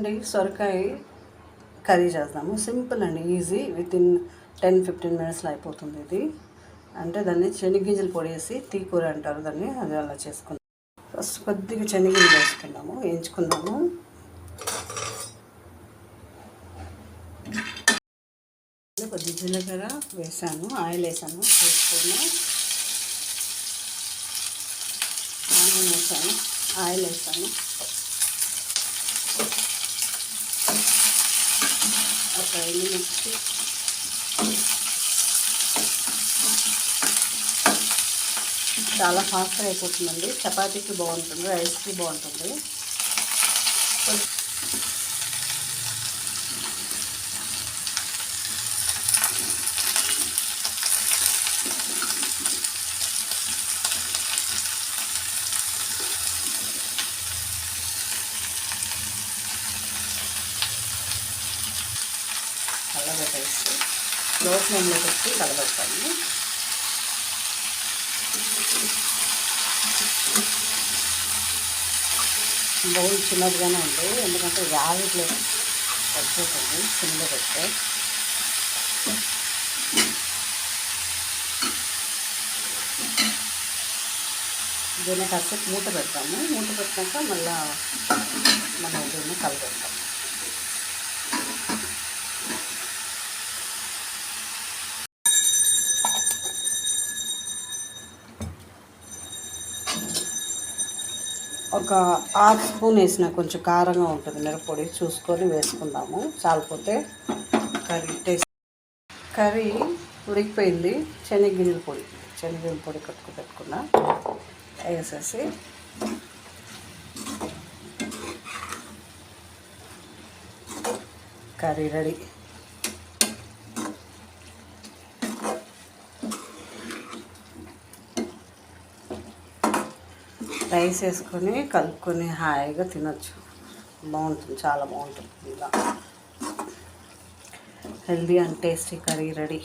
రండి సొరకాయ కర్రీ చేద్దాము. సింపుల్ అండి, ఈజీ. వితిన్ 10-15 మినిట్స్లో అయిపోతుంది ఇది. అంటే దాన్ని శనగగింజలు పొడేసి తీకూర అంటారు దాన్ని, అది అలా చేసుకుందాం. ఫస్ట్ కొద్దిగా శనగగింజలు వేసుకుందాము, వేయించుకుందాము. కొద్దిగా జీలకర్ర వేసాను, ఆయిల్ వేసాను, వేసుకొని ఆనియన్ వేసాను, ఆయిల్ వేసాను, ఒక ఎండుమిర్చి, చాలా ఫాస్ట్గా అయిపోతుందండి. చపాతీకి బాగుంటుంది, రైస్కి బాగుంటుంది. కలబెట్టేసి లో ఫ్లేమ్లో పెట్టి కలబెట్టాలి. బౌల్ చిన్నదిగానే ఉంది, ఎందుకంటే యావిట్లో వచ్చేస్తుంది చిన్నగా పెడితే. దీన్ని కాసేపు మూత పెడతాము. మూత పెట్టాక మళ్ళీ మనం దీన్ని కలబెడతాం. ఒక 1/2 స్పూన్ వేసిన కొంచెం కారంగా ఉంటుంది మిరప్పొడి, చూసుకొని వేసుకుందాము. చాలిపోతే కర్రీ ఉడికిపోయింది. శనగగింజల పొడి పెట్టుకున్నా వేసేసి కర్రీ రెడీ. రైస్ వేసుకొని కలుపుకొని హాయిగా తినొచ్చు. బాగుంటుంది, చాలా బాగుంటుంది. ఇలా healthy and tasty curry ready.